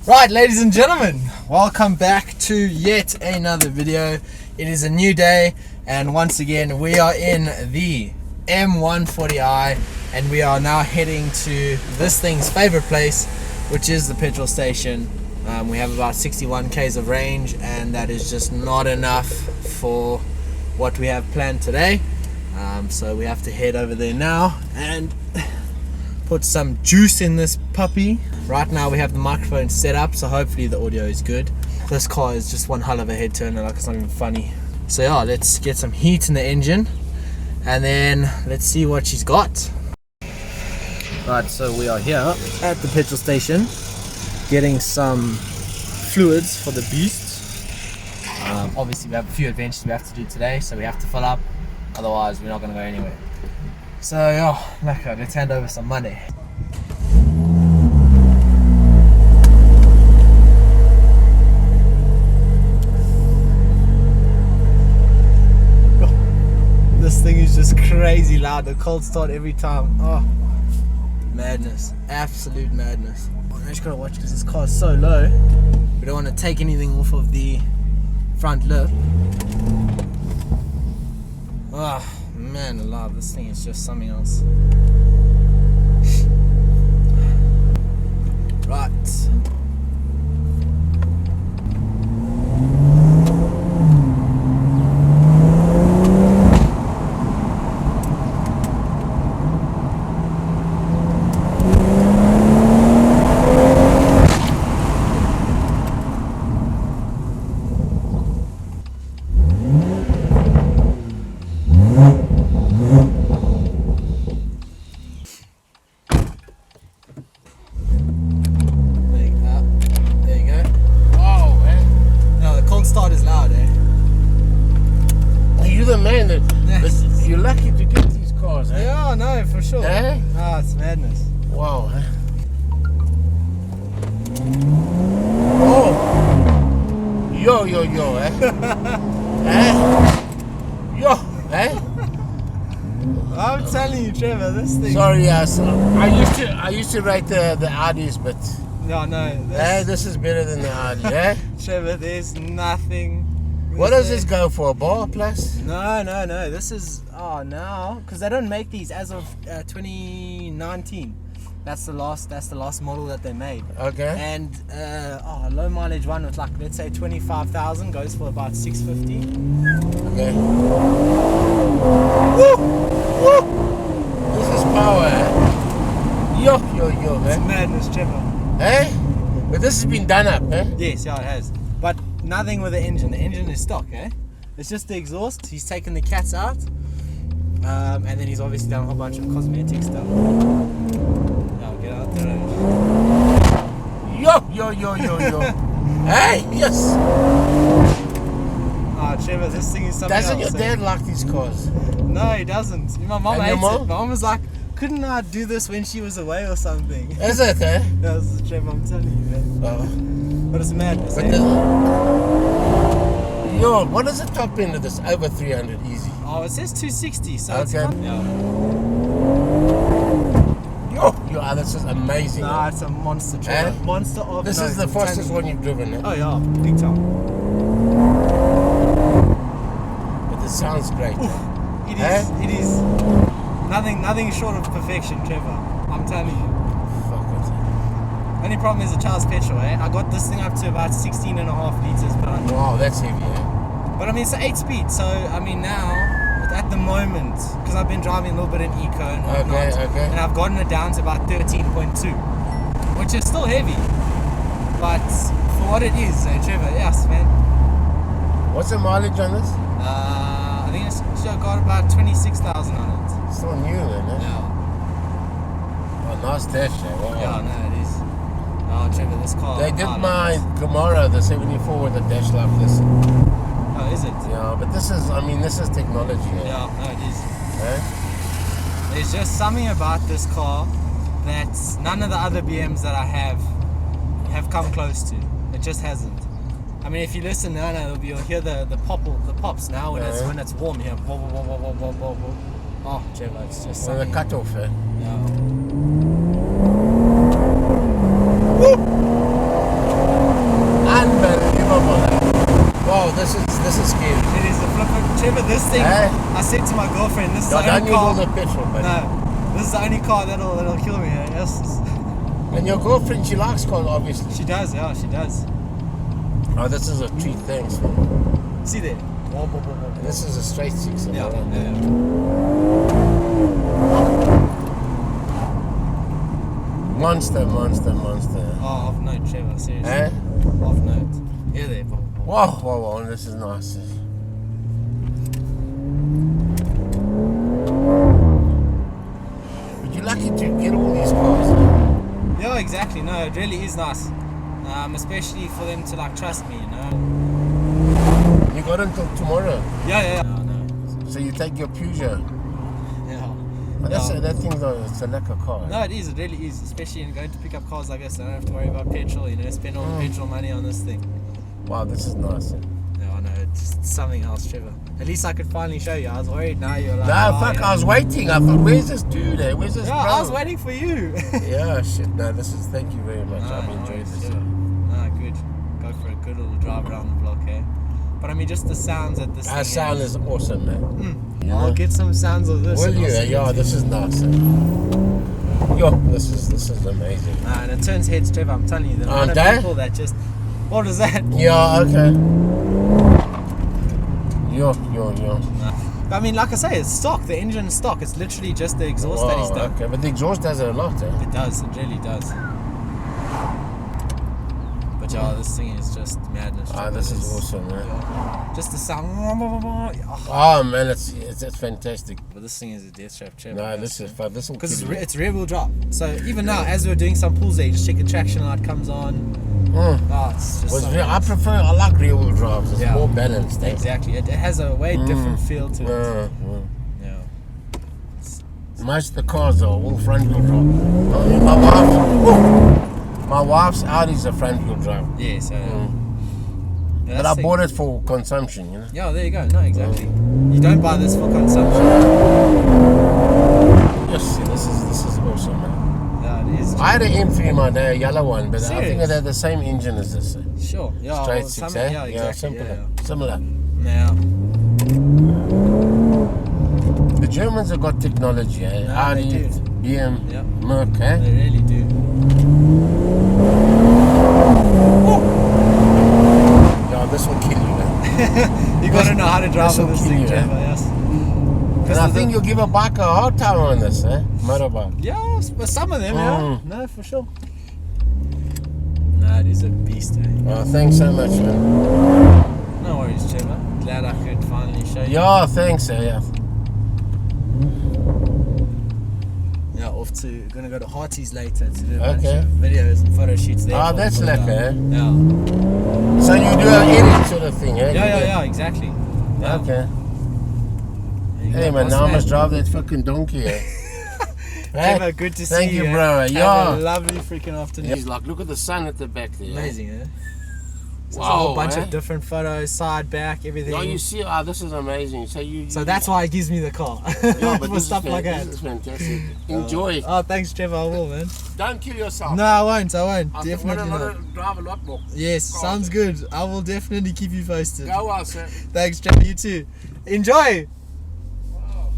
Right, ladies and gentlemen, welcome back to yet another video. It is a new day, and once again we are in the M140i, and we are now heading to this thing's favorite place, which is the petrol station. We have about 61 k's of range, and that is just not enough for what we have planned today. So we have to head over there now and put some juice in this puppy. Right now we have the microphone set up, so hopefully the audio is good. This car is just one hell of a head turner, like it's not even funny. So yeah, let's get some heat in the engine and then let's see what she's got. Right, so we are here at the petrol station getting some fluids for the beast. Obviously we have a few adventures we have to do today, so we have to fill up, otherwise we're not going to go anywhere. So yeah, let's hand over some money. This thing is just crazy loud. The cold start every time. Oh, madness, absolute madness. I just gotta watch because this car is so low. We don't want to take anything off of the front lip. Oh man alive, this thing is just something else. Right. Start is loud, eh? Are you the man that you're lucky to get these cars, eh? Yeah, no, for sure. Eh? Ah, it's madness. Wow, eh? Oh! Yo, eh? Eh? Yo, eh? I'm telling you, Trevor, this thing. Sorry, I used to rate the Audis, but no, this is better than the Audi, eh? Trevor, there's nothing. What does this go for? A bar plus? No. This is now because they don't make these as of 2019. That's the last model that they made. Okay. And low mileage one with, like, let's say 25,000 goes for about 650. Okay. Woo! Woo! This is power, eh? Yo, It's eh? madness, Trevor. Eh? But this has been done up, eh? Yes, yeah, it has. But nothing with the engine. The engine is stock, eh? It's just the exhaust. He's taken the cats out. And then he's obviously done a whole bunch of cosmetic stuff. Now get out there. Yo. Hey, yes. Trevor, this thing is something Doesn't else. your dad like these cars? No, he doesn't. My mom And hates your mom? it. My mom was like, couldn't I do this when she was away or something? Is it, eh? That's Trevor, I'm telling you, man. Oh. But it's madness, But eh? yo, what is the top end of this? Over 300 easy. Oh, it says 260, so it's Okay. fun. Yeah. Yo, this is amazing. Nah, eh? it's a monster, Trevor. Eh? Monster of This is the fastest one you've driven, eh? Oh yeah, big time. But this sounds great. It is. Eh? It is. Nothing short of perfection, Trevor. I'm telling you. Fuck it. Only problem is the child's petrol, eh? I got this thing up to about 16.5 liters per 100. Wow, that's heavy, eh? But I mean, it's an 8-speed, so I mean now, at the moment, because I've been driving a little bit in eco and whatnot, Okay. and I've gotten it down to about 13.2, which is still heavy, but for what it is, Trevor, yes, man. What's the mileage on this? I think it's got about 26,000 on it. Still new, then, eh? Yeah. Oh, nice dash, eh? Wow. Yeah, no, it is. Oh, Trevor, this car. They did my Camaro, the 74, with a dash like this. Oh, is it? Yeah, but this is technology. Eh? Yeah, no, it is. Eh? There's just something about this car that none of the other BMs that I have come close to. It just hasn't. I mean, if you listen now, you'll hear the pops now when it's warm here. Oh, Trevor, it's just So the cutoff, eh? Yeah. girlfriend. This is the don't only use all car. the petrol, buddy. No, this is the only car that'll kill me. Yes. And your girlfriend, she likes cars, obviously. She does. Yeah, she does. Oh, this is a treat, thanks. See there. And this is a straight six. Yeah. Monster. Oh, off note, Trevor. Seriously. Eh? Off note. Yeah, there. Whoa, this is nice. But you're lucky to get all these cars. Yeah, exactly. No, it really is nice. Especially for them to like trust me, you know. You got until tomorrow. Yeah. No. So you take your Peugeot. Yeah. But that thing's it's a lekker car. No, it is. It really is. Especially in going to pick up cars like this. I don't have to worry about petrol. You know, spend all the petrol money on this thing. Wow, this is nice. No, I know. It's just something else, Trevor. At least I could finally show you. I was worried. Now you're like. Nah, fuck. I was waiting. I thought, where's this dude? Where's this? Yeah, bro? I was waiting for you. Yeah, shit. No, thank you very much. I've enjoyed this. Good. Go for a good little drive around the block, eh? But I mean, just the sounds at this. Our sound is awesome, man. I'll get some sounds of this. Will you? Yeah, this is nice. Yo, this is amazing. And it turns heads, Trevor. I'm telling you, the amount of people that just. What is that? Yeah, okay. Yo. I mean, like I say, it's stock. The engine's stock. It's literally just the exhaust that he's done. Okay, but the exhaust does it a lot, eh? It does. It really does. But yeah, this thing is just madness. This is awesome, man. Yeah. Just the sound. Oh man, it's fantastic. But this thing is a death trap, Trevor. No, this is fun. This will because it's rear wheel drive. So even now, as we're doing some pulls there, you just check the traction light comes on. It's just I like rear wheel drives. It's more balanced. Eh? Exactly. It has a way different feel to it. Yeah. Most of the cars are all front wheel drive. My wife's Audi's a front wheel drive. Yeah, so. But I bought it for consumption, you know. Yeah, there you go. No, exactly. You don't buy this for consumption. Yes, this is awesome, man. Yeah, it is. I had an M3 in my day, a yellow one, but Serious? I think it had the same engine as this. Sure. Yeah. Straight six, eh? Yeah, exactly. Similar. Yeah. The Germans have got technology, eh? No, Audi, they do. BM, Yep. Merc, eh? They really do. Yeah, this will kill you, man. You gotta know how to drive with this thing, Trevor, yes. And I think you'll give a bike a hard time on this, eh? Motorbike. Yeah, but some of them, yeah. No, for sure. No, it is a beast, eh? Oh, thanks so much, man. No worries, Trevor. Glad I could finally show you. Yeah, thanks, yeah. Yeah, off to gonna go to Harty's later to do a bunch of videos and photo shoots there. Oh, that's lekker, eh? Yeah. So you do an edit sort of thing, eh? Yeah, exactly. Yeah. Okay. Hey man, now I must drive that fucking donkey, eh? Trevor, good to see you. Thank you, bro. Have a lovely freaking afternoon. He's like, look at the sun at the back there. Amazing, eh? So Wow, there's a whole bunch of different photos, side, back, everything. Oh, you see, this is amazing. So that's why it gives me the car. Yeah, but for stuff like that. This is fantastic. Enjoy. Oh, thanks, Trevor. I will, man. Don't kill yourself. No, I won't. Definitely not. not. Drive a lot more. Yes, sounds good. I will definitely keep you posted. Go well, sir. Thanks, Trevor. You too. Enjoy. Wow.